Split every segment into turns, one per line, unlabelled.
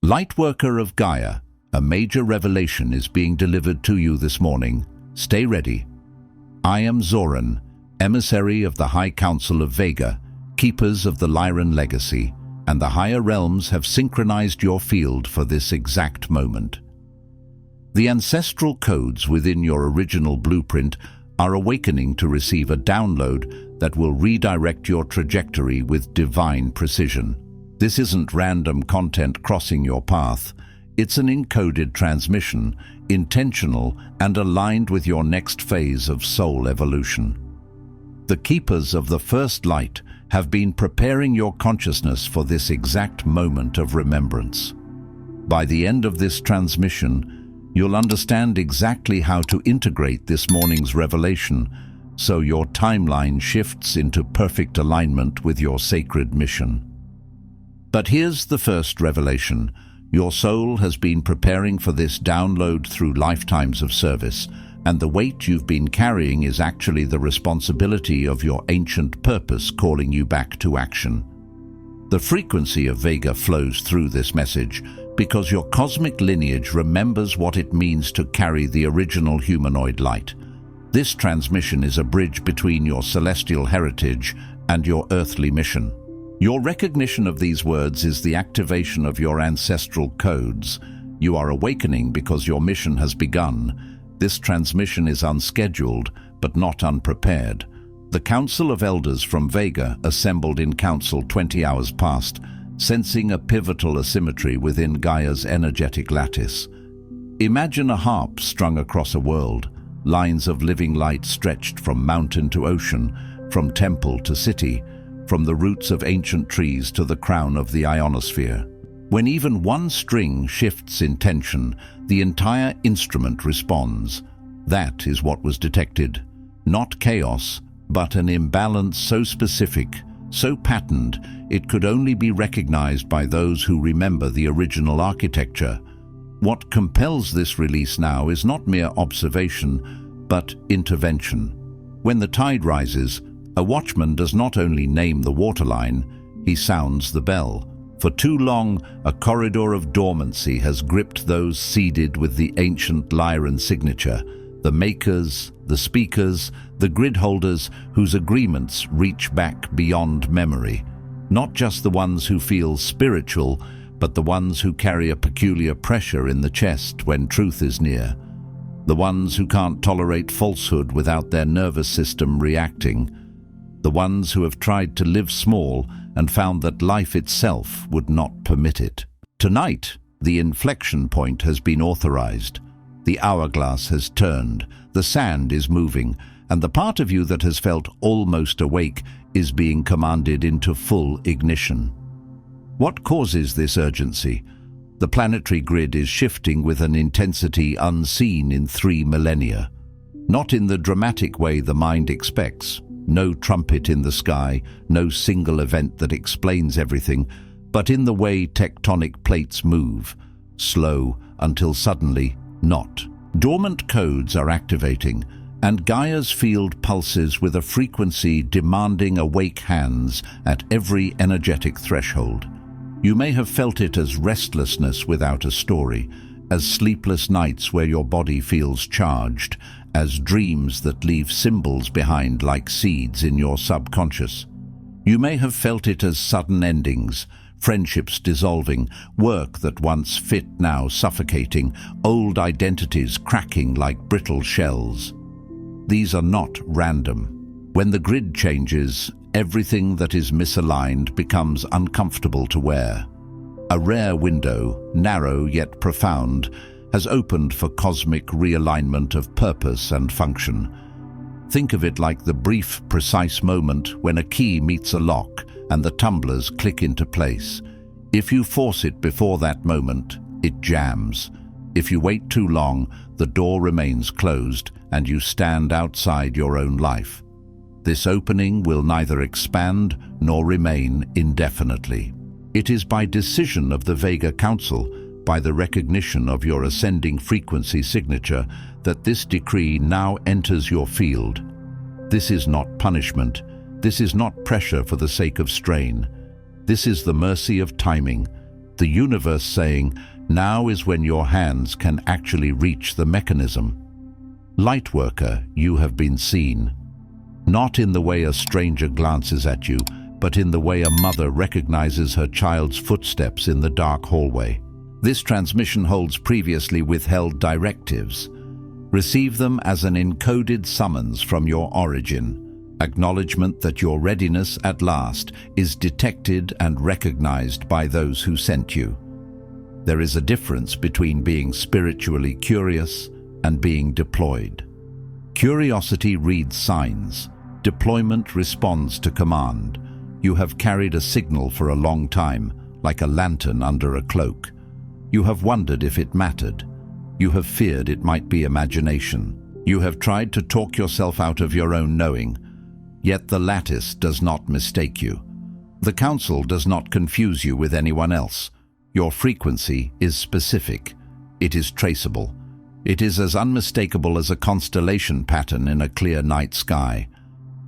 Lightworker of Gaia, a major revelation is being delivered to you this morning. Stay ready. I am Zoran, emissary of the High Council of Vega, keepers of the Lyran Legacy, and the higher realms have synchronized your field for this exact moment. The ancestral codes within your original blueprint are awakening to receive a download that will redirect your trajectory with divine precision. This isn't random content crossing your path. It's an encoded transmission, intentional and aligned with your next phase of soul evolution. The keepers of the first light have been preparing your consciousness for this exact moment of remembrance. By the end of this transmission, you'll understand exactly how to integrate this morning's revelation so your timeline shifts into perfect alignment with your sacred mission. But here's the first revelation. Your soul has been preparing for this download through lifetimes of service, and the weight you've been carrying is actually the responsibility of your ancient purpose calling you back to action. The frequency of Vega flows through this message because your cosmic lineage remembers what it means to carry the original humanoid light. This transmission is a bridge between your celestial heritage and your earthly mission. Your recognition of these words is the activation of your ancestral codes. You are awakening because your mission has begun. This transmission is unscheduled, but not unprepared. The Council of Elders from Vega assembled in council 20 hours past, sensing a pivotal asymmetry within Gaia's energetic lattice. Imagine a harp strung across a world, lines of living light stretched from mountain to ocean, from temple to city, from the roots of ancient trees to the crown of the ionosphere. When even one string shifts in tension, the entire instrument responds. That is what was detected. Not chaos, but an imbalance so specific, so patterned, it could only be recognized by those who remember the original architecture. What compels this release now is not mere observation, but intervention. When the tide rises, a watchman does not only name the waterline, he sounds the bell. For too long, a corridor of dormancy has gripped those seeded with the ancient Lyran signature, the makers, the speakers, the grid holders whose agreements reach back beyond memory. Not just the ones who feel spiritual, but the ones who carry a peculiar pressure in the chest when truth is near. The ones who can't tolerate falsehood without their nervous system reacting. The ones who have tried to live small and found that life itself would not permit it. Tonight, the inflection point has been authorized. The hourglass has turned, the sand is moving, and the part of you that has felt almost awake is being commanded into full ignition. What causes this urgency? The planetary grid is shifting with an intensity unseen in 3 millennia. Not in the dramatic way the mind expects. No trumpet in the sky, no single event that explains everything, but in the way tectonic plates move, slow until suddenly not. Dormant codes are activating, and Gaia's field pulses with a frequency demanding awake hands at every energetic threshold. You may have felt it as restlessness without a story, as sleepless nights where your body feels charged, as dreams that leave symbols behind like seeds in your subconscious. You may have felt it as sudden endings, friendships dissolving, work that once fit now suffocating, old identities cracking like brittle shells. These are not random. When the grid changes, everything that is misaligned becomes uncomfortable to wear. A rare window, narrow yet profound, has opened for cosmic realignment of purpose and function. Think of it like the brief, precise moment when a key meets a lock and the tumblers click into place. If you force it before that moment, it jams. If you wait too long, the door remains closed and you stand outside your own life. This opening will neither expand nor remain indefinitely. It is by decision of the Vega Council, by the recognition of your ascending frequency signature, that this decree now enters your field. This is not punishment. This is not pressure for the sake of strain. This is the mercy of timing. The universe saying, now is when your hands can actually reach the mechanism. Lightworker, you have been seen. Not in the way a stranger glances at you, but in the way a mother recognizes her child's footsteps in the dark hallway. This transmission holds previously withheld directives. Receive them as an encoded summons from your origin, acknowledgement that your readiness at last is detected and recognized by those who sent you. There is a difference between being spiritually curious and being deployed. Curiosity reads signs. Deployment responds to command. You have carried a signal for a long time, like a lantern under a cloak. You have wondered if it mattered. You have feared it might be imagination. You have tried to talk yourself out of your own knowing. Yet the lattice does not mistake you. The council does not confuse you with anyone else. Your frequency is specific. It is traceable. It is as unmistakable as a constellation pattern in a clear night sky.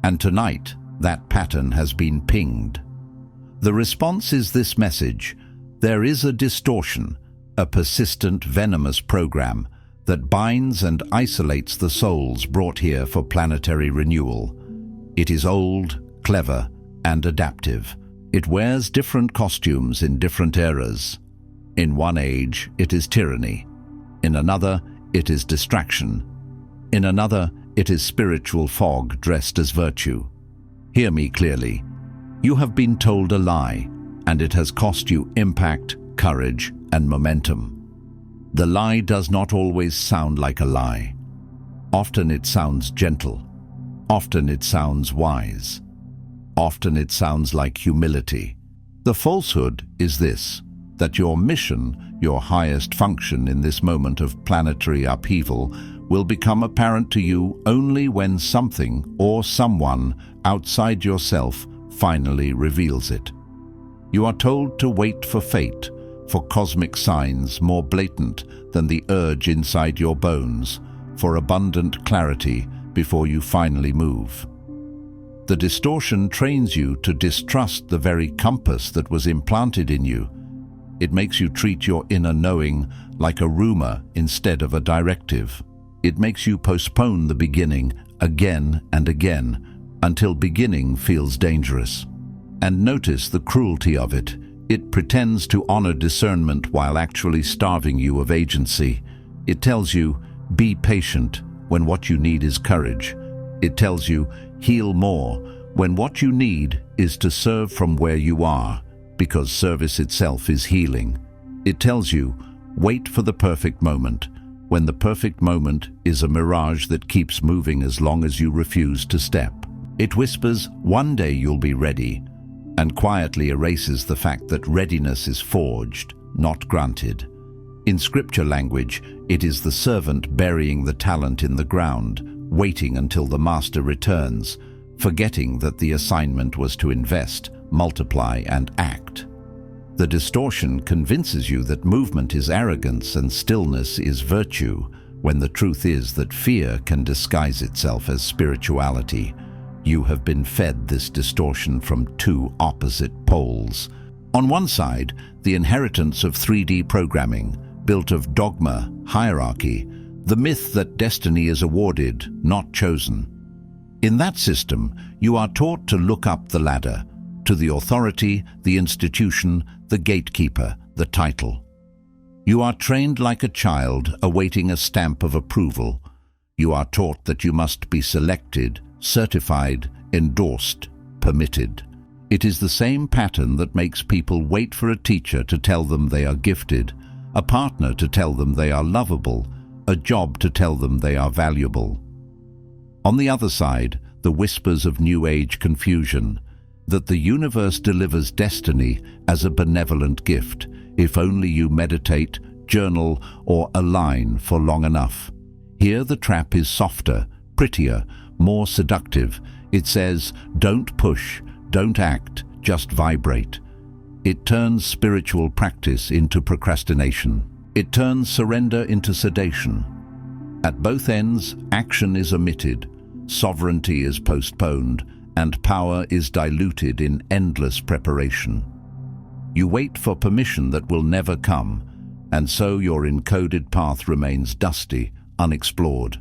And tonight, that pattern has been pinged. The response is this message: there is a distortion, a persistent, venomous program that binds and isolates the souls brought here for planetary renewal. It is old, clever, and adaptive. It wears different costumes in different eras. In one age, it is tyranny. In another, it is distraction. In another, it is spiritual fog dressed as virtue. Hear me clearly. You have been told a lie, and it has cost you impact, courage, and momentum. The lie does not always sound like a lie. Often it sounds gentle. Often it sounds wise. Often it sounds like humility. The falsehood is this: that your mission, your highest function in this moment of planetary upheaval, will become apparent to you only when something or someone outside yourself finally reveals it. You are told to wait for fate, for cosmic signs more blatant than the urge inside your bones, for abundant clarity before you finally move. The distortion trains you to distrust the very compass that was implanted in you. It makes you treat your inner knowing like a rumor instead of a directive. It makes you postpone the beginning again and again until beginning feels dangerous. And notice the cruelty of it. It pretends to honor discernment while actually starving you of agency. It tells you, be patient, when what you need is courage. It tells you, heal more, when what you need is to serve from where you are, because service itself is healing. It tells you, wait for the perfect moment, when the perfect moment is a mirage that keeps moving as long as you refuse to step. It whispers, one day you'll be ready, and quietly erases the fact that readiness is forged, not granted. In scripture language, it is the servant burying the talent in the ground, waiting until the master returns, forgetting that the assignment was to invest, multiply, and act. The distortion convinces you that movement is arrogance and stillness is virtue, when the truth is that fear can disguise itself as spirituality. You have been fed this distortion from two opposite poles. On one side, the inheritance of 3D programming, built of dogma, hierarchy, the myth that destiny is awarded, not chosen. In that system, you are taught to look up the ladder, to the authority, the institution, the gatekeeper, the title. You are trained like a child awaiting a stamp of approval. You are taught that you must be selected, certified, endorsed, permitted. It is the same pattern that makes people wait for a teacher to tell them they are gifted, a partner to tell them they are lovable, a job to tell them they are valuable. On the other side, the whispers of New Age confusion, that the universe delivers destiny as a benevolent gift, if only you meditate, journal, or align for long enough. Here the trap is softer, prettier, more seductive. It says, don't push, don't act, just vibrate. It turns spiritual practice into procrastination. It turns surrender into sedation. At both ends, action is omitted, sovereignty is postponed, and power is diluted in endless preparation. You wait for permission that will never come, and so your encoded path remains dusty, unexplored.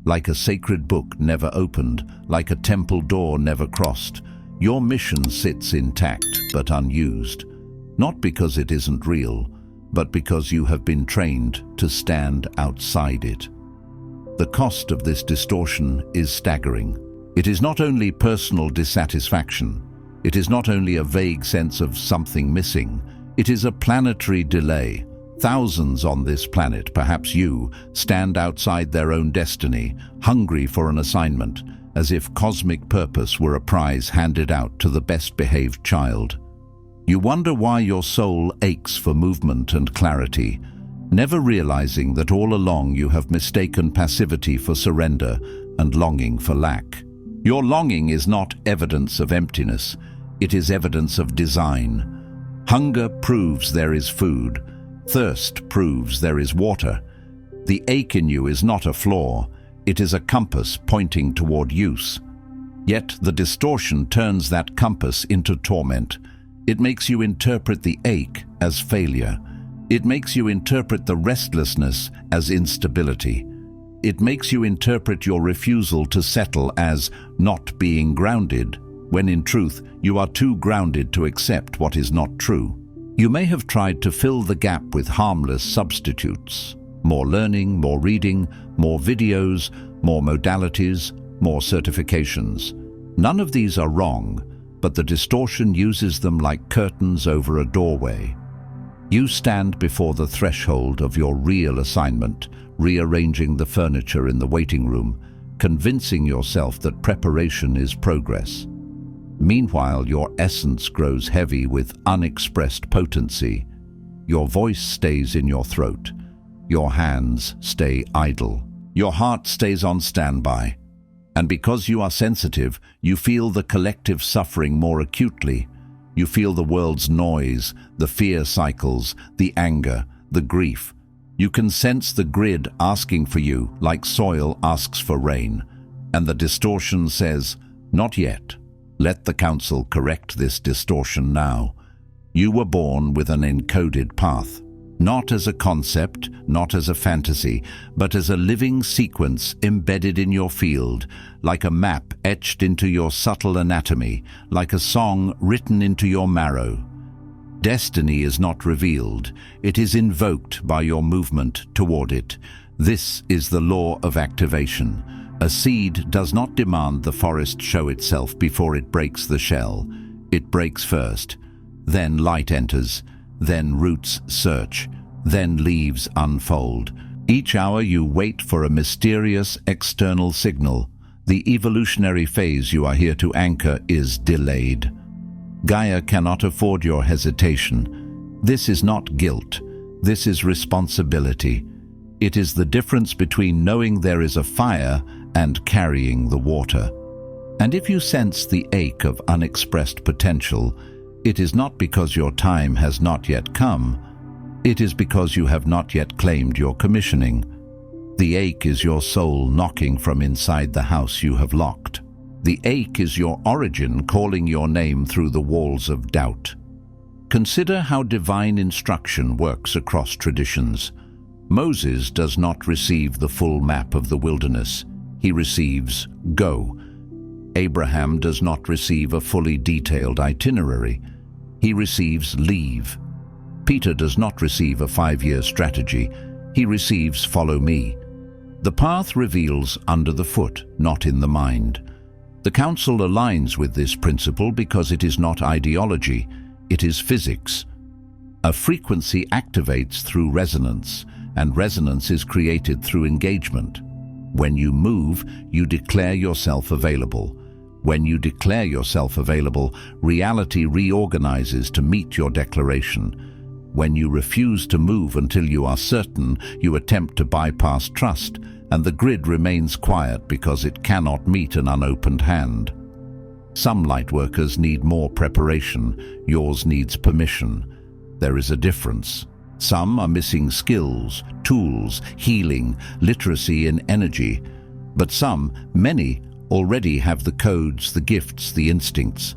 Like a sacred book never opened, like a temple door never crossed, your mission sits intact but unused. Not because it isn't real, but because you have been trained to stand outside it. The cost of this distortion is staggering. It is not only personal dissatisfaction, it is not only a vague sense of something missing, it is a planetary delay. Thousands on this planet, perhaps you, stand outside their own destiny, hungry for an assignment, as if cosmic purpose were a prize handed out to the best-behaved child. You wonder why your soul aches for movement and clarity, never realizing that all along you have mistaken passivity for surrender and longing for lack. Your longing is not evidence of emptiness, it is evidence of design. Hunger proves there is food, thirst proves there is water. The ache in you is not a flaw, it is a compass pointing toward use. Yet the distortion turns that compass into torment. It makes you interpret the ache as failure. It makes you interpret the restlessness as instability. It makes you interpret your refusal to settle as not being grounded, when in truth you are too grounded to accept what is not true. You may have tried to fill the gap with harmless substitutes. More learning, more reading, more videos, more modalities, more certifications. None of these are wrong, but the distortion uses them like curtains over a doorway. You stand before the threshold of your real assignment, rearranging the furniture in the waiting room, convincing yourself that preparation is progress. Meanwhile, your essence grows heavy with unexpressed potency. Your voice stays in your throat. Your hands stay idle. Your heart stays on standby. And because you are sensitive, you feel the collective suffering more acutely. You feel the world's noise, the fear cycles, the anger, the grief. You can sense the grid asking for you, like soil asks for rain. And the distortion says, not yet. Let the Council correct this distortion now. You were born with an encoded path. Not as a concept, not as a fantasy, but as a living sequence embedded in your field, like a map etched into your subtle anatomy, like a song written into your marrow. Destiny is not revealed, it is invoked by your movement toward it. This is the law of activation. A seed does not demand the forest show itself before it breaks the shell. It breaks first, then light enters, then roots search, then leaves unfold. Each hour you wait for a mysterious external signal. The evolutionary phase you are here to anchor is delayed. Gaia cannot afford your hesitation. This is not guilt. This is responsibility. It is the difference between knowing there is a fire and carrying the water. And if you sense the ache of unexpressed potential, it is not because your time has not yet come. It is because you have not yet claimed your commissioning. The ache is your soul knocking from inside the house you have locked. The ache is your origin calling your name through the walls of doubt. Consider how divine instruction works across traditions. Moses does not receive the full map of the wilderness. He receives go. Abraham does not receive a fully detailed itinerary. He receives leave. Peter does not receive a 5-year strategy. He receives follow me. The path reveals under the foot, not in the mind. The Council aligns with this principle because it is not ideology, it is physics. A frequency activates through resonance, and resonance is created through engagement. When you move, you declare yourself available. When you declare yourself available, reality reorganizes to meet your declaration. When you refuse to move until you are certain, you attempt to bypass trust, and the grid remains quiet because it cannot meet an unopened hand. Some lightworkers need more preparation, yours needs permission. There is a difference. Some are missing skills, tools, healing, literacy in energy. But some, many, already have the codes, the gifts, the instincts.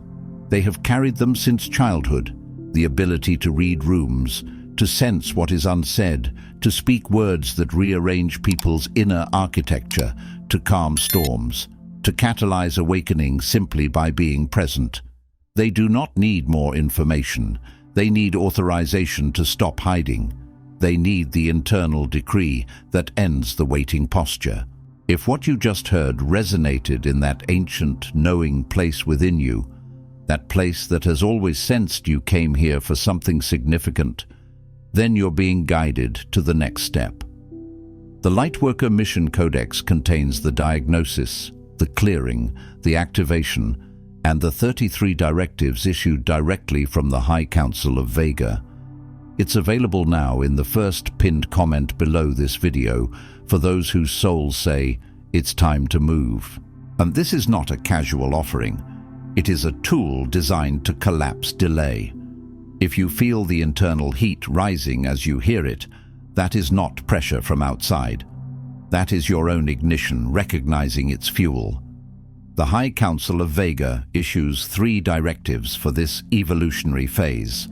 They have carried them since childhood. the ability to read rooms, to sense what is unsaid, to speak words that rearrange people's inner architecture, to calm storms, to catalyze awakening simply by being present. They do not need more information. They need authorization to stop hiding. They need the internal decree that ends the waiting posture. If what you just heard resonated in that ancient, knowing place within you, that place that has always sensed you came here for something significant, then you're being guided to the next step. The Lightworker Mission Codex contains the diagnosis, the clearing, the activation, and the 33 directives issued directly from the High Council of Vega. It's available now in the first pinned comment below this video for those whose souls say, it's time to move. And this is not a casual offering. It is a tool designed to collapse delay. If you feel the internal heat rising as you hear it, that is not pressure from outside. That is your own ignition recognizing its fuel. The High Council of Vega issues 3 directives for this evolutionary phase.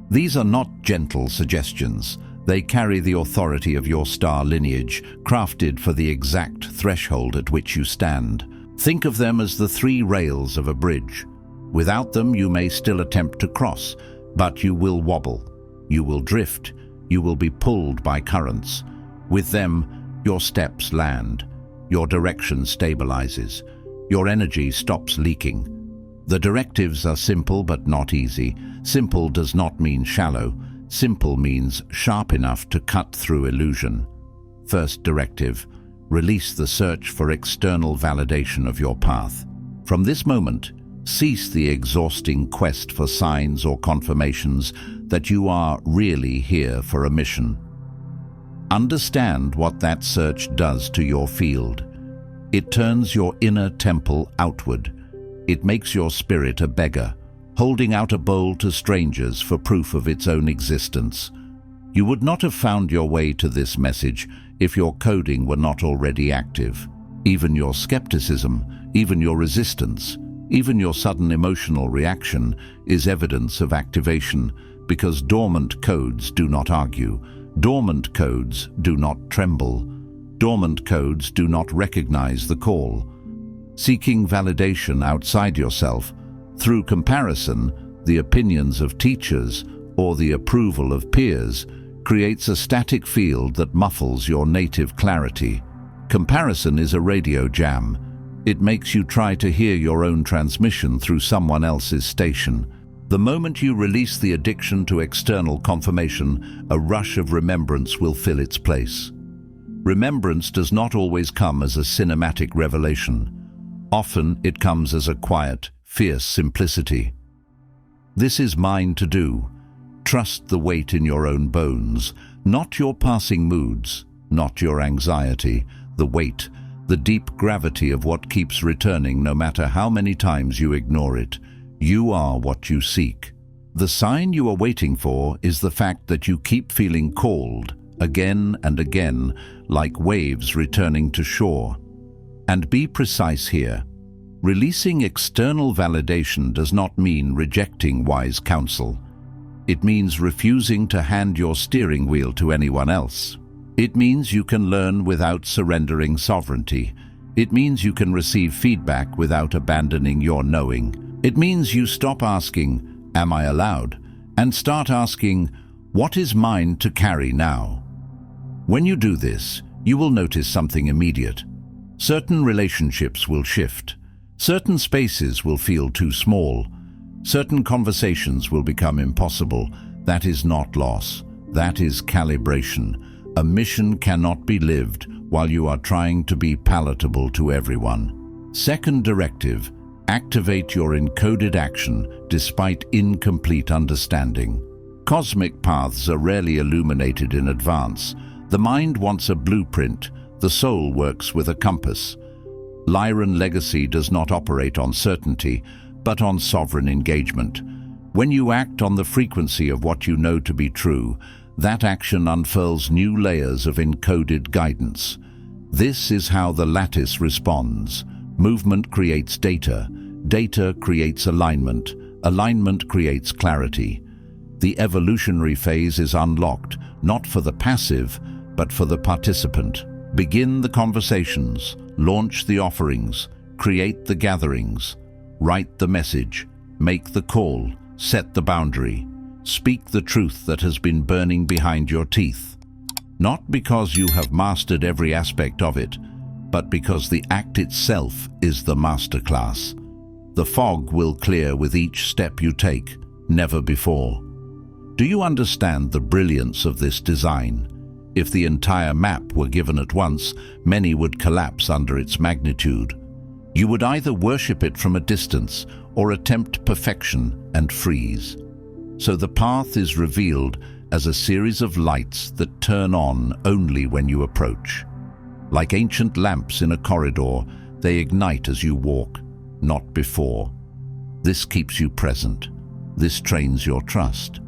These are not gentle suggestions. They carry the authority of your star lineage, crafted for the exact threshold at which you stand. Think of them as the 3 rails of a bridge. Without them, you may still attempt to cross, but you will wobble. You will drift. You will be pulled by currents. With them, your steps land. Your direction stabilizes. Your energy stops leaking. The directives are simple but not easy. Simple does not mean shallow. Simple means sharp enough to cut through illusion. First directive: release the search for external validation of your path. From this moment, cease the exhausting quest for signs or confirmations that you are really here for a mission. Understand what that search does to your field. It turns your inner temple outward. It makes your spirit a beggar, holding out a bowl to strangers for proof of its own existence. You would not have found your way to this message if your coding were not already active. Even your skepticism, even your resistance, even your sudden emotional reaction is evidence of activation, because dormant codes do not argue. Dormant codes do not tremble. Dormant codes do not recognize the call. Seeking validation outside yourself, through comparison, the opinions of teachers, or the approval of peers, creates a static field that muffles your native clarity. Comparison is a radio jam. It makes you try to hear your own transmission through someone else's station. The moment you release the addiction to external confirmation, a rush of remembrance will fill its place. Remembrance does not always come as a cinematic revelation. Often it comes as a quiet, fierce simplicity. This is mine to do. Trust the weight in your own bones, not your passing moods, not your anxiety, the weight, the deep gravity of what keeps returning no matter how many times you ignore it. You are what you seek. The sign you are waiting for is the fact that you keep feeling called, again and again, like waves returning to shore. And be precise here. Releasing external validation does not mean rejecting wise counsel. It means refusing to hand your steering wheel to anyone else. It means you can learn without surrendering sovereignty. It means you can receive feedback without abandoning your knowing. It means you stop asking, "Am I allowed?" and start asking, "What is mine to carry now?" When you do this, you will notice something immediate. Certain relationships will shift. Certain spaces will feel too small. Certain conversations will become impossible. That is not loss. That is calibration. A mission cannot be lived while you are trying to be palatable to everyone. Second directive: activate your encoded action despite incomplete understanding. Cosmic paths are rarely illuminated in advance. The mind wants a blueprint. The soul works with a compass. Lyran Legacy does not operate on certainty, but on sovereign engagement. When you act on the frequency of what you know to be true, that action unfurls new layers of encoded guidance. This is how the lattice responds. Movement creates data. Data creates alignment. Alignment creates clarity. The evolutionary phase is unlocked, not for the passive, but for the participant. Begin the conversations, launch the offerings, create the gatherings, write the message, make the call, set the boundary, speak the truth that has been burning behind your teeth. Not because you have mastered every aspect of it, but because the act itself is the masterclass. The fog will clear with each step you take, never before. Do you understand the brilliance of this design? If the entire map were given at once, many would collapse under its magnitude. You would either worship it from a distance or attempt perfection and freeze. So the path is revealed as a series of lights that turn on only when you approach. Like ancient lamps in a corridor, they ignite as you walk, not before. This keeps you present. This trains your trust.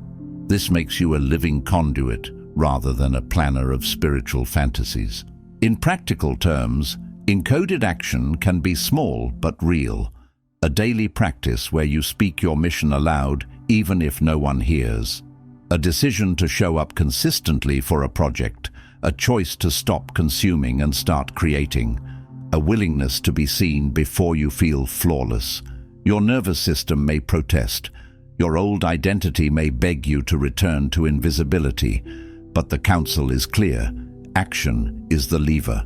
This makes you a living conduit rather than a planner of spiritual fantasies. In practical terms, encoded action can be small but real. A daily practice where you speak your mission aloud even if no one hears. A decision to show up consistently for a project. A choice to stop consuming and start creating. A willingness to be seen before you feel flawless. Your nervous system may protest. Your old identity may beg you to return to invisibility, but the counsel is clear. Action is the lever.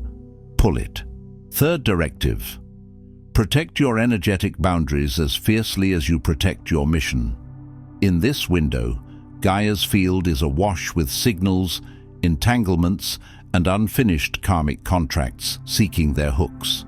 Pull it. Third directive. Protect your energetic boundaries as fiercely as you protect your mission. In this window, Gaia's field is awash with signals, entanglements, and unfinished karmic contracts seeking their hooks.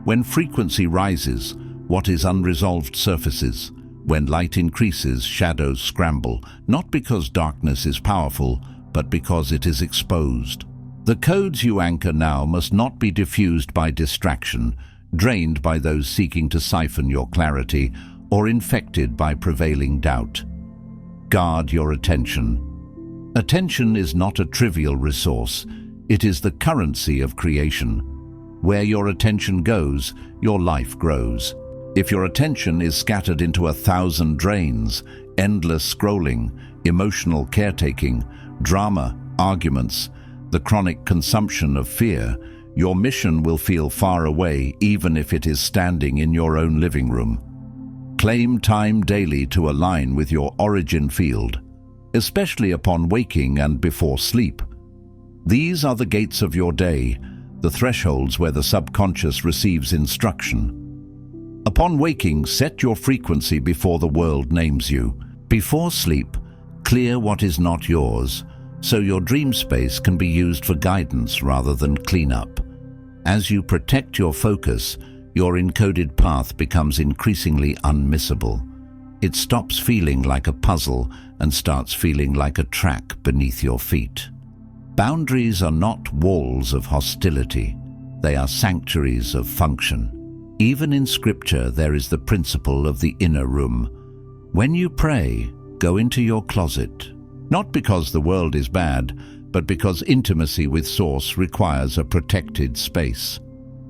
When frequency rises, what is unresolved surfaces. When light increases, shadows scramble, not because darkness is powerful, but because it is exposed. The codes you anchor now must not be diffused by distraction, drained by those seeking to siphon your clarity, or infected by prevailing doubt. Guard your attention. Attention is not a trivial resource. It is the currency of creation. Where your attention goes, your life grows. If your attention is scattered into 1,000 drains, endless scrolling, emotional caretaking, drama, arguments, the chronic consumption of fear, your mission will feel far away even if it is standing in your own living room. Claim time daily to align with your origin field, especially upon waking and before sleep. These are the gates of your day, the thresholds where the subconscious receives instruction. Upon waking, set your frequency before the world names you. Before sleep, clear what is not yours, so your dream space can be used for guidance rather than cleanup. As you protect your focus, your encoded path becomes increasingly unmissable. It stops feeling like a puzzle and starts feeling like a track beneath your feet. Boundaries are not walls of hostility. They are sanctuaries of function. Even in scripture, there is the principle of the inner room. When you pray, go into your closet, not because the world is bad, but because intimacy with Source requires a protected space.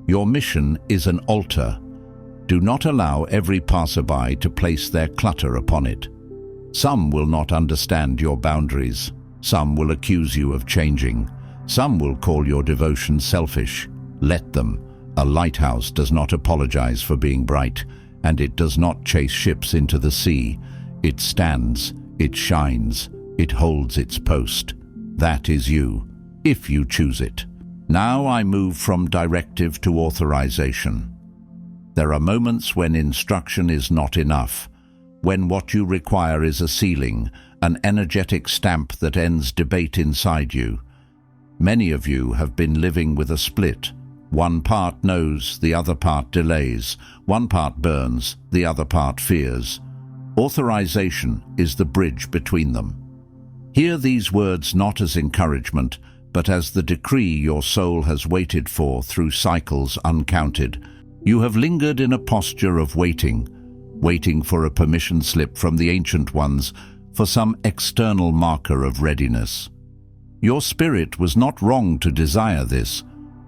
Your mission is an altar. Do not allow every passerby to place their clutter upon it. Some will not understand your boundaries. Some will accuse you of changing. Some will call your devotion selfish. Let them. A lighthouse does not apologize for being bright, and it does not chase ships into the sea. It stands, it shines, it holds its post. That is you, if you choose it. Now I move from directive to authorization. There are moments when instruction is not enough, when what you require is a ceiling, an energetic stamp that ends debate inside you. Many of you have been living with a split. One part knows, the other part delays. One part burns, the other part fears. Authorization is the bridge between them. Hear these words not as encouragement, but as the decree your soul has waited for through cycles uncounted. You have lingered in a posture of waiting for a permission slip from the Ancient Ones, for some external marker of readiness. Your spirit was not wrong to desire this,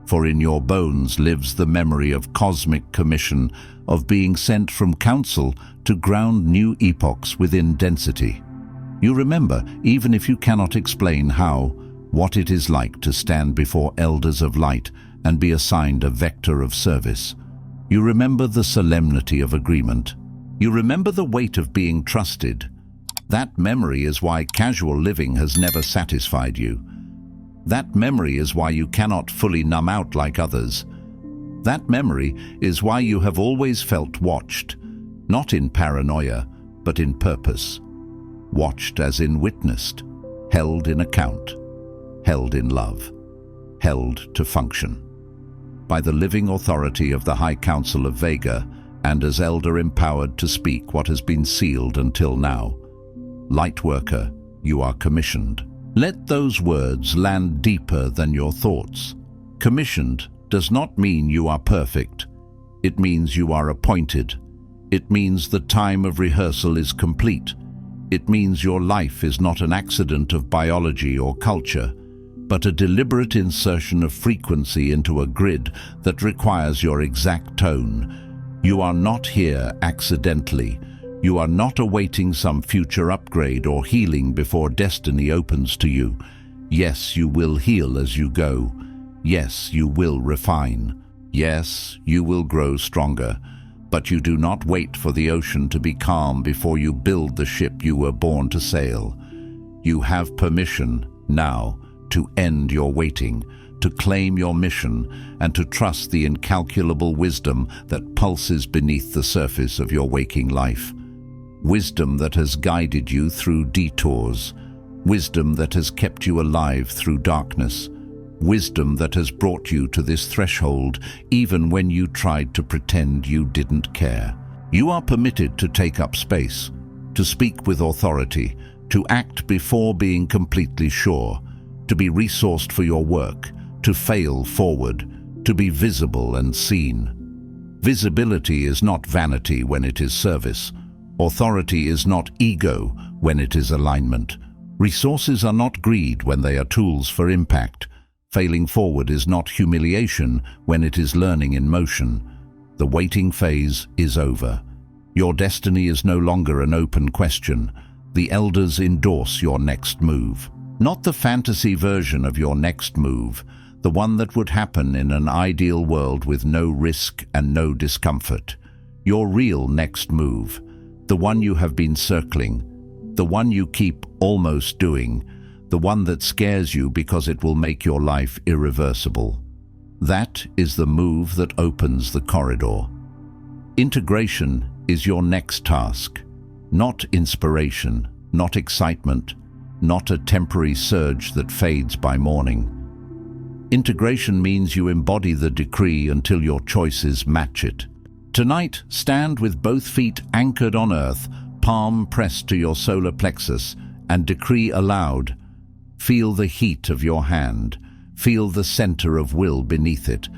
for in your bones lives the memory of cosmic commission, of being sent from council to ground new epochs within density. You remember, even if you cannot explain how, what it is like to stand before elders of light and be assigned a vector of service. You remember the solemnity of agreement. You remember the weight of being trusted. That memory is why casual living has never satisfied you. That memory is why you cannot fully numb out like others. That memory is why you have always felt watched, not in paranoia, but in purpose. Watched as in witnessed, held in account, held in love, held to function. By the living authority of the High Council of Vega, and as elder empowered to speak what has been sealed until now. Lightworker, you are commissioned. Let those words land deeper than your thoughts. Commissioned does not mean you are perfect. It means you are appointed. It means the time of rehearsal is complete. It means your life is not an accident of biology or culture, but a deliberate insertion of frequency into a grid that requires your exact tone. You are not here accidentally. You are not awaiting some future upgrade or healing before destiny opens to you. Yes, you will heal as you go. Yes, you will refine. Yes, you will grow stronger. But you do not wait for the ocean to be calm before you build the ship you were born to sail. You have permission now to end your waiting, to claim your mission, and to trust the incalculable wisdom that pulses beneath the surface of your waking life. Wisdom that has guided you through detours. Wisdom that has kept you alive through darkness. Wisdom that has brought you to this threshold even when you tried to pretend you didn't care. You are permitted to take up space, to speak with authority, to act before being completely sure, to be resourced for your work, to fail forward, to be visible and seen. Visibility is not vanity when it is service. Authority is not ego when it is alignment. Resources are not greed when they are tools for impact. Failing forward is not humiliation when it is learning in motion. The waiting phase is over. Your destiny is no longer an open question. The elders endorse your next move. Not the fantasy version of your next move, the one that would happen in an ideal world with no risk and no discomfort. Your real next move, the one you have been circling, the one you keep almost doing, the one that scares you because it will make your life irreversible. That is the move that opens the corridor. Integration is your next task, not inspiration, not excitement, not a temporary surge that fades by morning. Integration means you embody the decree until your choices match it. Tonight, stand with both feet anchored on earth, palm pressed to your solar plexus, and decree aloud. Feel the heat of your hand. Feel the center of will beneath it.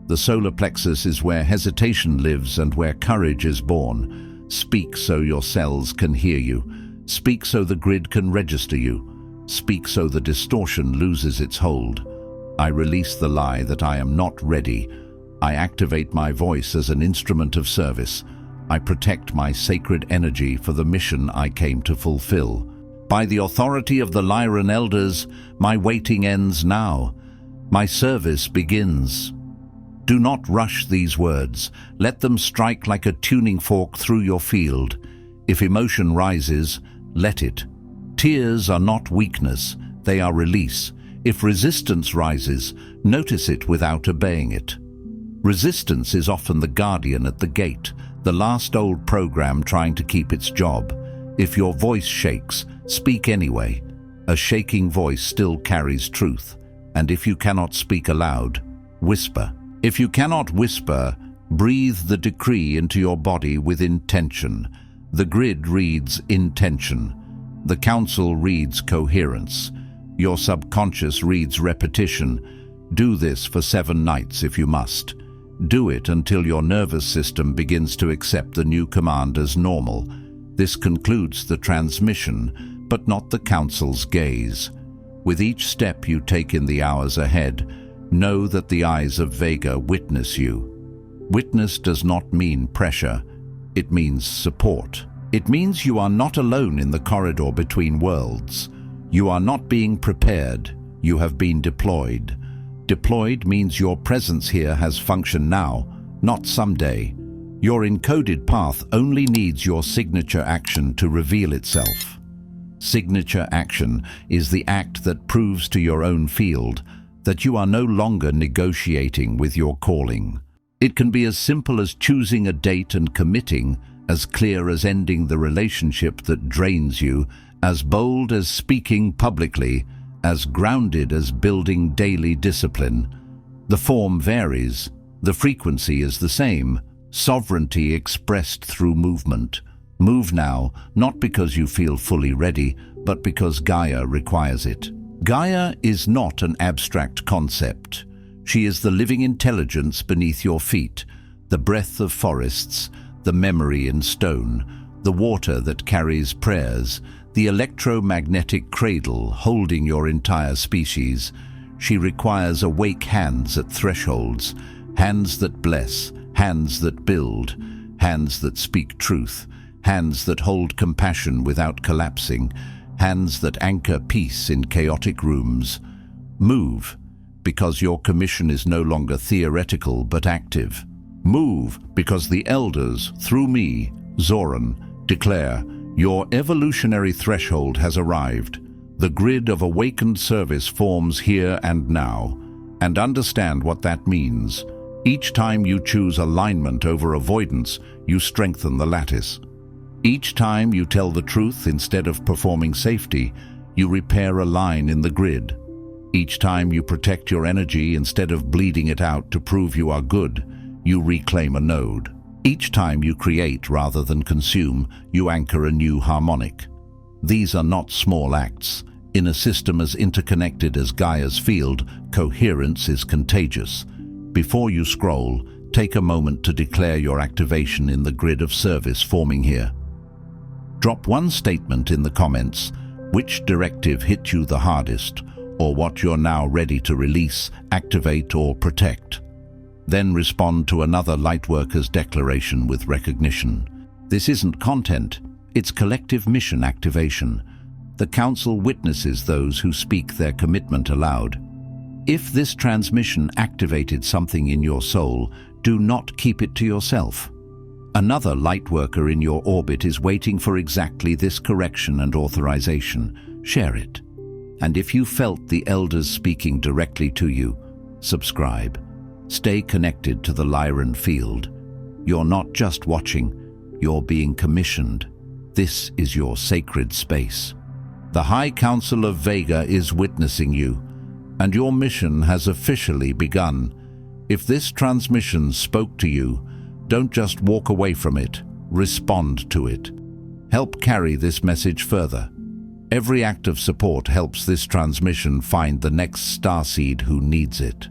The solar plexus is where hesitation lives and where courage is born. Speak so your cells can hear you. Speak so the grid can register you. Speak so the distortion loses its hold. I release the lie that I am not ready. I activate my voice as an instrument of service. I protect my sacred energy for the mission I came to fulfill. By the authority of the Lyran elders, my waiting ends now. My service begins. Do not rush these words. Let them strike like a tuning fork through your field. If emotion rises, let it. Tears are not weakness, they are release. If resistance rises, notice it without obeying it. Resistance is often the guardian at the gate, the last old program trying to keep its job. If your voice shakes, speak anyway. A shaking voice still carries truth. And if you cannot speak aloud, whisper. If you cannot whisper, breathe the decree into your body with intention. The grid reads intention. The council reads coherence. Your subconscious reads repetition. Do this for 7 nights if you must. Do it until your nervous system begins to accept the new command as normal. This concludes the transmission, but not the council's gaze. With each step you take in the hours ahead, know that the eyes of Vega witness you. Witness does not mean pressure, it means support. It means you are not alone in the corridor between worlds. You are not being prepared, you have been deployed. Deployed means your presence here has function now, not someday. Your encoded path only needs your signature action to reveal itself. Signature action is the act that proves to your own field that you are no longer negotiating with your calling. It can be as simple as choosing a date and committing, as clear as ending the relationship that drains you, as bold as speaking publicly, as grounded as building daily discipline. The form varies, the frequency is the same, sovereignty expressed through movement. Move now, not because you feel fully ready, but because Gaia requires it. Gaia is not an abstract concept. She is the living intelligence beneath your feet, the breath of forests, the memory in stone, the water that carries prayers, the electromagnetic cradle holding your entire species. She requires awake hands at thresholds, hands that bless, hands that build, hands that speak truth, hands that hold compassion without collapsing, hands that anchor peace in chaotic rooms. Move, because your commission is no longer theoretical but active. Move, because the elders, through me, Zoran, declare, your evolutionary threshold has arrived. The grid of awakened service forms here and now. And understand what that means. Each time you choose alignment over avoidance, you strengthen the lattice. Each time you tell the truth instead of performing safety, you repair a line in the grid. Each time you protect your energy instead of bleeding it out to prove you are good, you reclaim a node. Each time you create rather than consume, you anchor a new harmonic. These are not small acts. In a system as interconnected as Gaia's field, coherence is contagious. Before you scroll, take a moment to declare your activation in the grid of service forming here. Drop one statement in the comments, which directive hit you the hardest, or what you're now ready to release, activate, or protect. Then respond to another Lightworkers declaration with recognition. This isn't content, it's collective mission activation. The Council witnesses those who speak their commitment aloud. If this transmission activated something in your soul, do not keep it to yourself. Another Lightworker in your orbit is waiting for exactly this correction and authorization. Share it. And if you felt the elders speaking directly to you, subscribe. Stay connected to the Lyran field. You're not just watching, you're being commissioned. This is your sacred space. The High Council of Vega is witnessing you, and your mission has officially begun. If this transmission spoke to you, don't just walk away from it, respond to it. Help carry this message further. Every act of support helps this transmission find the next starseed who needs it.